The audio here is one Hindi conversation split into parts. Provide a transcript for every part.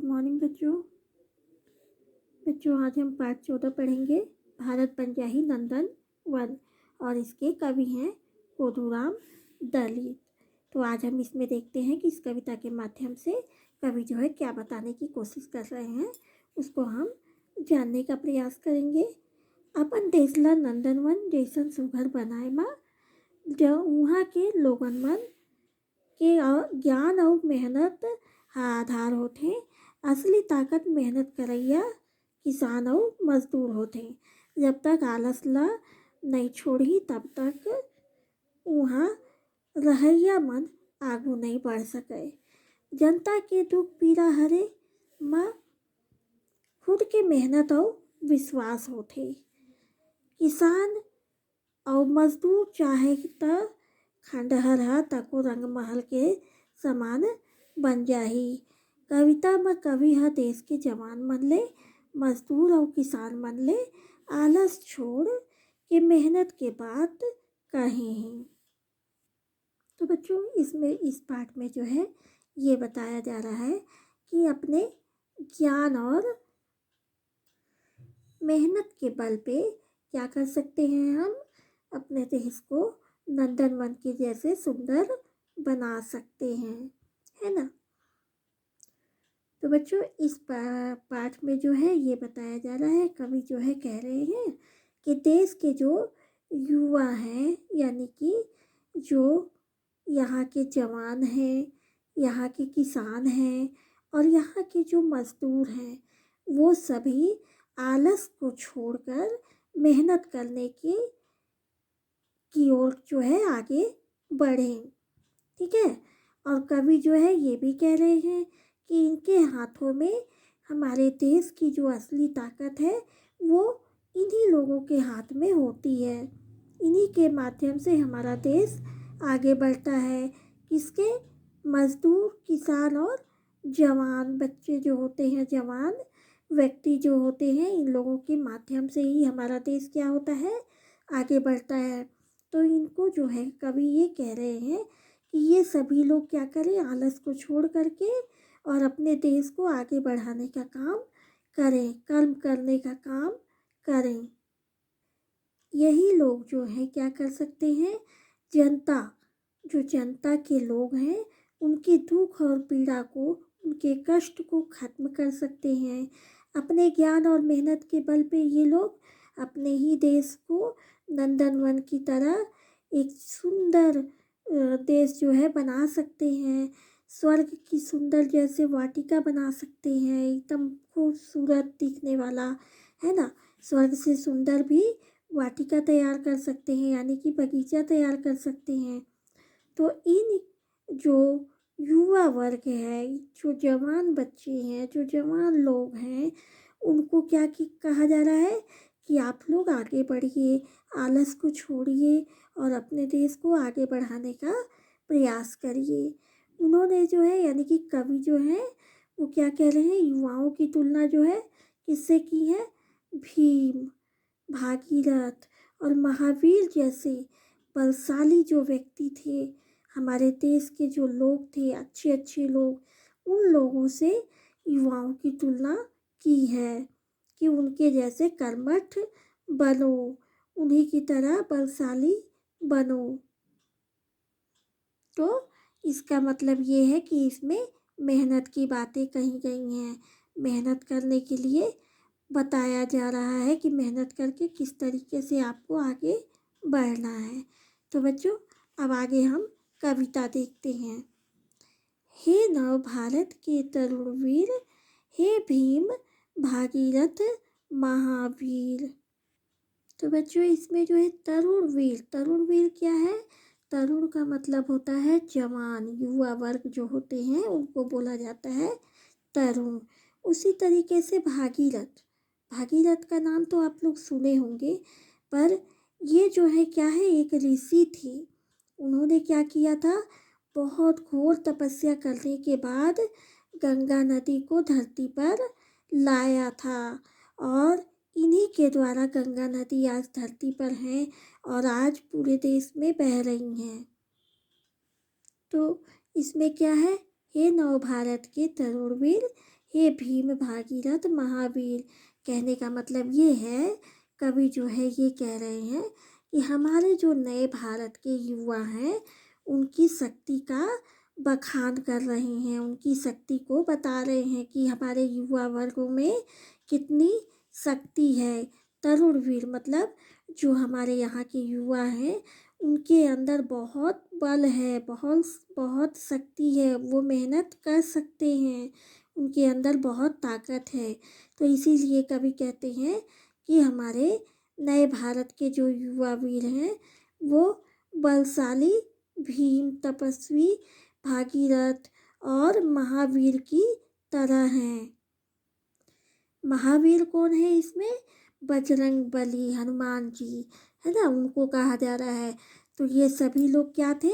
गुड मॉर्निंग बच्चों आज हम पाठ 14 पढ़ेंगे। भारत पंजाही नंदन वन और इसके कवि हैं कोदूराम दलित। तो आज हम इसमें देखते हैं कि इस कविता के माध्यम से कवि जो है क्या बताने की कोशिश कर रहे हैं, उसको हम जानने का प्रयास करेंगे। अपन देसला नंदनवन जैसन सुघर बनाए माँ जो वहाँ के लोगन मन के ज्ञान और मेहनत आधार होते। असली ताकत मेहनत करैया किसान और मजदूर होते। जब तक आलस ला नहीं छोड़ी तब तक वहाँ रहैया मन आगू नहीं बढ़ सके। जनता के दुख पीड़ा हरे माँ खुद के मेहनत और विश्वास होते। किसान और मजदूर चाहे त खंडहर तको रंग महल के समान बन जाही। कविता में कवि ह देश के जवान मन ले, मजदूर और किसान मन ले आलस छोड़ के मेहनत के बात कहे हैं। तो बच्चों इसमें इस पाठ में जो है ये बताया जा रहा है कि अपने ज्ञान और मेहनत के बल पे क्या कर सकते हैं, हम अपने देश को नंदनवन के जैसे सुंदर बना सकते हैं, है ना। तो बच्चों इस पाठ में जो है ये बताया जा रहा है, कवि जो है कह रहे हैं कि देश के जो युवा हैं यानी कि जो यहाँ के जवान हैं, यहाँ के किसान हैं और यहाँ के जो मजदूर हैं, वो सभी आलस को छोड़कर मेहनत करने की ओर जो है आगे बढ़ें, ठीक है। और कवि जो है ये भी कह रहे हैं कि इनके हाथों में हमारे देश की जो असली ताकत है वो इन्हीं लोगों के हाथ में होती है। इन्हीं के माध्यम से हमारा देश आगे बढ़ता है। किसके? मजदूर, किसान और जवान बच्चे जो होते हैं, जवान व्यक्ति जो होते हैं, इन लोगों के माध्यम से ही हमारा देश क्या होता है, आगे बढ़ता है। तो इनको जो है कवि ये कह रहे हैं कि ये सभी लोग क्या करें, आलस को छोड़ करके और अपने देश को आगे बढ़ाने का काम करें, कर्म करने का काम करें। यही लोग जो है क्या कर सकते हैं, जनता के लोग हैं उनके दुख और पीड़ा को, उनके कष्ट को खत्म कर सकते हैं। अपने ज्ञान और मेहनत के बल पे ये लोग अपने ही देश को नंदनवन की तरह एक सुंदर देश जो है बना सकते हैं। स्वर्ग की सुंदर जैसे वाटिका बना सकते हैं, एकदम खूबसूरत दिखने वाला, है ना। स्वर्ग से सुंदर भी वाटिका तैयार कर सकते हैं यानी कि बगीचा तैयार कर सकते हैं। तो इन जो युवा वर्ग है, जो जवान बच्चे हैं, जो जवान लोग हैं, उनको क्या कहा जा रहा है कि आप लोग आगे बढ़िए, आलस को छोड़िए और अपने देश को आगे बढ़ाने का प्रयास करिए। उन्होंने जो है यानी कि कवि जो है वो क्या कह रहे हैं, युवाओं की तुलना जो है किससे की है, भीम, भागीरथ और महावीर जैसे बलशाली जो व्यक्ति थे, हमारे देश के जो लोग थे, अच्छे अच्छे लोग, उन लोगों से युवाओं की तुलना की है कि उनके जैसे कर्मठ बनो, उन्हीं की तरह बलशाली बनो। तो इसका मतलब ये है कि इसमें मेहनत की बातें कही गई हैं। मेहनत करने के लिए बताया जा रहा है कि मेहनत करके किस तरीके से आपको आगे बढ़ना है। तो बच्चों अब आगे हम कविता देखते हैं। हे नव भारत के तरुण वीर, हे भीम भागीरथ महावीर। तो बच्चों इसमें जो है तरुण वीर क्या है, तरुण का मतलब होता है जवान, युवा वर्ग जो होते हैं उनको बोला जाता है तरुण। उसी तरीके से भागीरथ का नाम तो आप लोग सुने होंगे, पर ये जो है क्या है, एक ऋषि थे। उन्होंने क्या किया था, बहुत घोर तपस्या करने के बाद गंगा नदी को धरती पर लाया था और इन्हीं के द्वारा गंगा नदी आज धरती पर है और आज पूरे देश में बह रही हैं। तो इसमें क्या है, हे नव भारत के तरुण वीर, हे भीम भागीरथ महावीर। कहने का मतलब ये है, कवि जो है ये कह रहे हैं कि हमारे जो नए भारत के युवा हैं उनकी शक्ति का बखान कर रहे हैं, उनकी शक्ति को बता रहे हैं कि हमारे युवा वर्गों में कितनी शक्ति है। तरुण वीर मतलब जो हमारे यहाँ के युवा हैं उनके अंदर बहुत बल है, बहुत बहुत शक्ति है, वो मेहनत कर सकते हैं, उनके अंदर बहुत ताकत है। तो इसीलिए कवि कहते हैं कि हमारे नए भारत के जो युवा वीर हैं वो बलशाली भीम, तपस्वी, भागीरथ और महावीर की तरह हैं। महावीर कौन है इसमें? बजरंग बली, हनुमान जी, है ना, उनको कहा जा रहा है। तो ये सभी लोग क्या थे?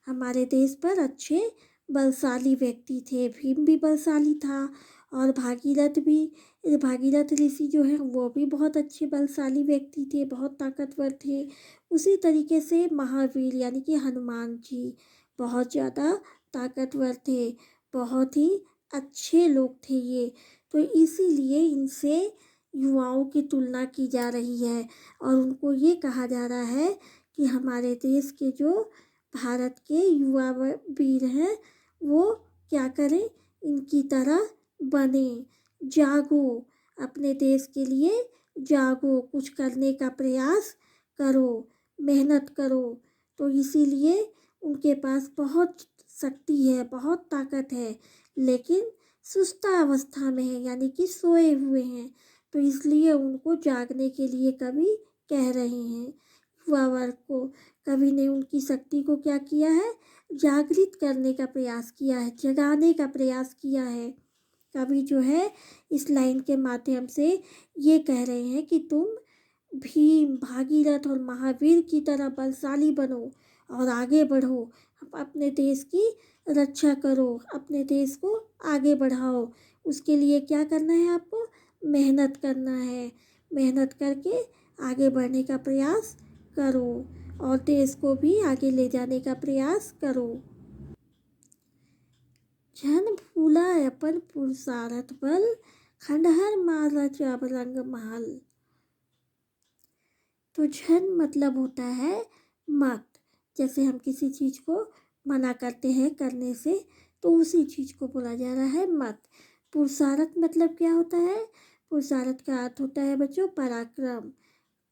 हमारे देश पर अच्छे बलशाली व्यक्ति थे। भीम भी बलशाली था और भागीरथ भी, भागीरथ ऋषि जो है वो भी बहुत अच्छे बलशाली व्यक्ति थे, बहुत ताकतवर थे। उसी तरीके से महावीर यानी कि हनुमान जी बहुत ज़्यादा ताकतवर थे, बहुत ही अच्छे लोग थे ये। तो इसीलिए इनसे युवाओं की तुलना की जा रही है और उनको ये कहा जा रहा है कि हमारे देश के जो भारत के युवा वीर हैं वो क्या करें, इनकी तरह बने, जागो, अपने देश के लिए जागो, कुछ करने का प्रयास करो, मेहनत करो। तो इसीलिए उनके पास बहुत शक्ति है, बहुत ताकत है, लेकिन सुस्ता अवस्था में है यानी कि सोए हुए हैं। तो इसलिए उनको जागने के लिए कवि कह रहे हैं युवा वर्ग को। कवि ने उनकी शक्ति को क्या किया है? जागृत करने का प्रयास किया है, जगाने का प्रयास किया है। कवि जो है इस लाइन के माध्यम से ये कह रहे हैं कि तुम भीम, भागीरथ और महावीर की तरह बलशाली बनो और आगे बढ़ो, अपने देश की रक्षा करो, अपने देश को आगे बढ़ाओ। उसके लिए क्या करना है आपको? मेहनत करना है, मेहनत करके आगे बढ़ने का प्रयास करो और देश को भी आगे ले जाने का प्रयास करो। जन भूला अपन पुरुषार्थ बल, खंडहर मारा जब रंग महल। तो झन मतलब होता है मत। जैसे हम किसी चीज़ को मना करते हैं करने से तो उसी चीज़ को बोला जा रहा है मत। पुरुषार्थ मतलब क्या होता है? पुरुषार्थ का अर्थ होता है बच्चों पराक्रम,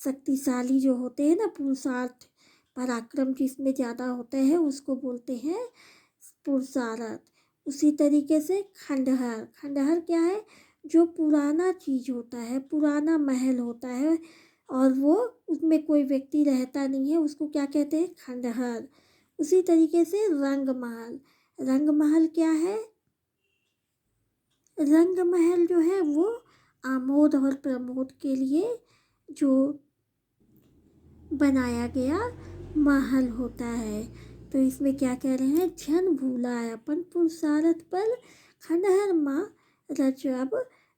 शक्तिशाली जो होते हैं ना, पुरुषार्थ पराक्रम जिसमें ज़्यादा होता है उसको बोलते हैं पुरुषार्थ। उसी तरीके से खंडहर, खंडहर क्या है? जो पुराना चीज़ होता है, पुराना महल होता है और वो उसमें कोई व्यक्ति रहता नहीं है, उसको क्या कहते हैं? खंडहर। उसी तरीके से रंग महल, रंग महल क्या है? रंग महल जो है वो आमोद और प्रमोद के लिए जो बनाया गया महल होता है। तो इसमें क्या कह रहे हैं? झन भूला अपन पुरुषार्थ बल, खंडहर माँ रजब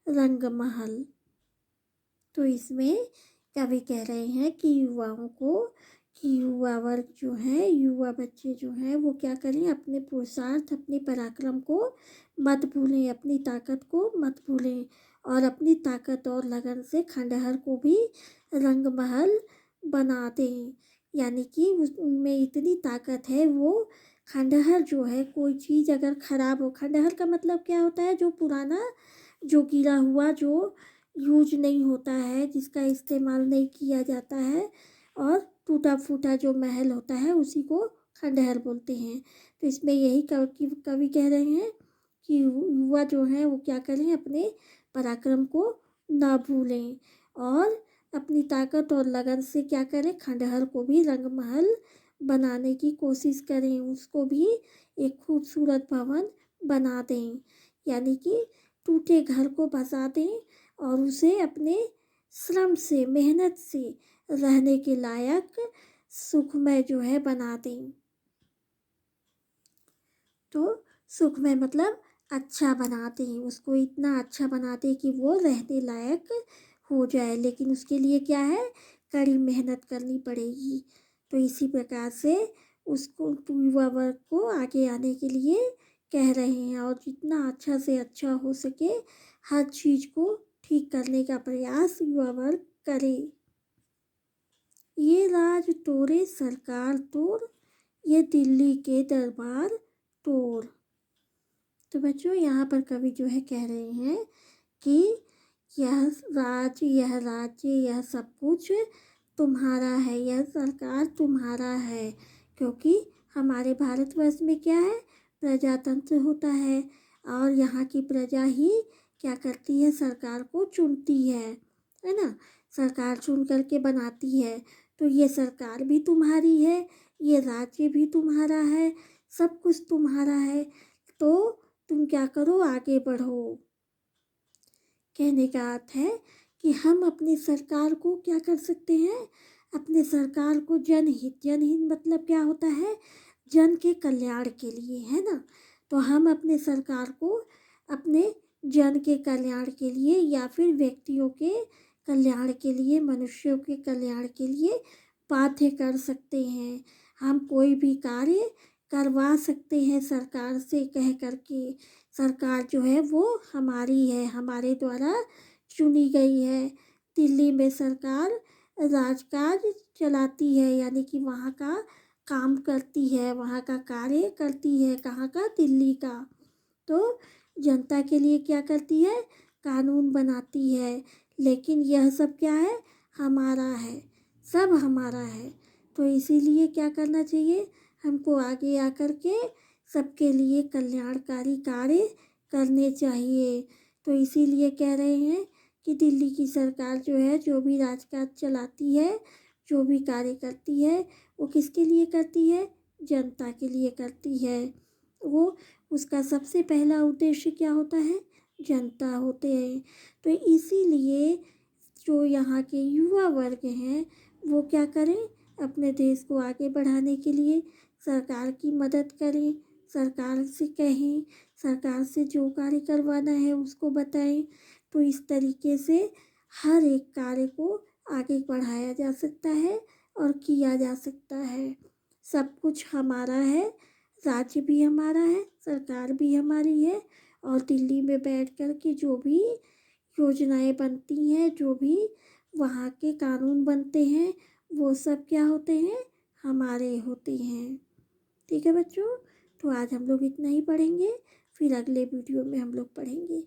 रंग महल। तो इसमें कवि कह रहे हैं कि युवाओं को, कि युवा वर्ग जो है, युवा बच्चे जो हैं वो क्या करें? अपने पुरुषार्थ, अपने पराक्रम को मत भूलें, अपनी ताकत को मत भूलें और अपनी ताकत और लगन से खंडहर को भी रंग महल बना दें। यानी कि उनमें इतनी ताकत है, वो खंडहर जो है, कोई चीज़ अगर ख़राब हो, खंडहर का मतलब क्या होता है? जो पुराना, जो गिरा हुआ, जो यूज नहीं होता है, जिसका इस्तेमाल नहीं किया जाता है और टूटा फूटा जो महल होता है उसी को खंडहर बोलते हैं। तो इसमें यही कवि कह रहे हैं कि युवा जो हैं वो क्या करें? अपने पराक्रम को ना भूलें और अपनी ताकत और लगन से क्या करें? खंडहर को भी रंगमहल बनाने की कोशिश करें, उसको भी एक खूबसूरत भवन बना दें। यानी कि टूटे घर को बसा दें और उसे अपने श्रम से, मेहनत से रहने के लायक सुखमय जो है बना दें। तो सुखमय मतलब अच्छा बनाते हैं, उसको इतना अच्छा बनाते हैं कि वो रहने लायक हो जाए, लेकिन उसके लिए क्या है? कड़ी मेहनत करनी पड़ेगी। तो इसी प्रकार से उसको, युवा वर्ग को आगे आने के लिए कह रहे हैं और जितना अच्छा से अच्छा हो सके हर चीज़ को ठीक करने का प्रयास युवा वर्ग करे। ये राज तोड़े सरकार तोड़, ये दिल्ली के दरबार तोड़। तो बच्चों यहाँ पर कवि जो है कह रहे हैं कि यह राज्य यह सब कुछ तुम्हारा है, यह सरकार तुम्हारा है, क्योंकि हमारे भारतवर्ष में क्या है, प्रजातंत्र होता है और यहाँ की प्रजा ही क्या करती है, सरकार को चुनती है ना। सरकार चुन करके बनाती है, तो ये सरकार भी तुम्हारी है, ये राज्य भी तुम्हारा है, सब कुछ तुम्हारा है, तो तुम क्या करो, आगे बढ़ो। कहने का अर्थ है कि हम अपनी सरकार को क्या कर सकते हैं, अपने सरकार को जनहित मतलब क्या होता है, जन के कल्याण के लिए, है ना। तो हम अपने सरकार को अपने जन के कल्याण के लिए या फिर व्यक्तियों के कल्याण के लिए, मनुष्यों के कल्याण के लिए बाध्य कर सकते हैं। हम कोई भी कार्य करवा सकते हैं सरकार से कह करके। सरकार जो है वो हमारी है, हमारे द्वारा चुनी गई है। दिल्ली में सरकार राजकाज चलाती है, यानी कि वहाँ का काम करती है, वहाँ का कार्य करती है, कहाँ का, दिल्ली का। तो जनता के लिए क्या करती है, कानून बनाती है, लेकिन यह सब क्या है, हमारा है, सब हमारा है। तो इसीलिए क्या करना चाहिए, हमको आगे आकर के सबके लिए कल्याणकारी कार्य करने चाहिए। तो इसीलिए कह रहे हैं कि दिल्ली की सरकार जो है, जो भी राजकाज चलाती है, जो भी कार्य करती है, वो किसके लिए करती है, जनता के लिए करती है। वो उसका सबसे पहला उद्देश्य क्या होता है, जनता होते हैं। तो इसीलिए जो यहाँ के युवा वर्ग हैं वो क्या करें, अपने देश को आगे बढ़ाने के लिए सरकार की मदद करें, सरकार से कहें, सरकार से जो कार्य करवाना है उसको बताएं। तो इस तरीके से हर एक कार्य को आगे बढ़ाया जा सकता है और किया जा सकता है। सब कुछ हमारा है, राज्य भी हमारा है, सरकार भी हमारी है, और दिल्ली में बैठ कर के जो भी योजनाएं बनती हैं, जो भी वहाँ के कानून बनते हैं, वो सब क्या होते हैं, हमारे होते हैं। ठीक है बच्चों, तो आज हम लोग इतना ही पढ़ेंगे, फिर अगले वीडियो में हम लोग पढ़ेंगे।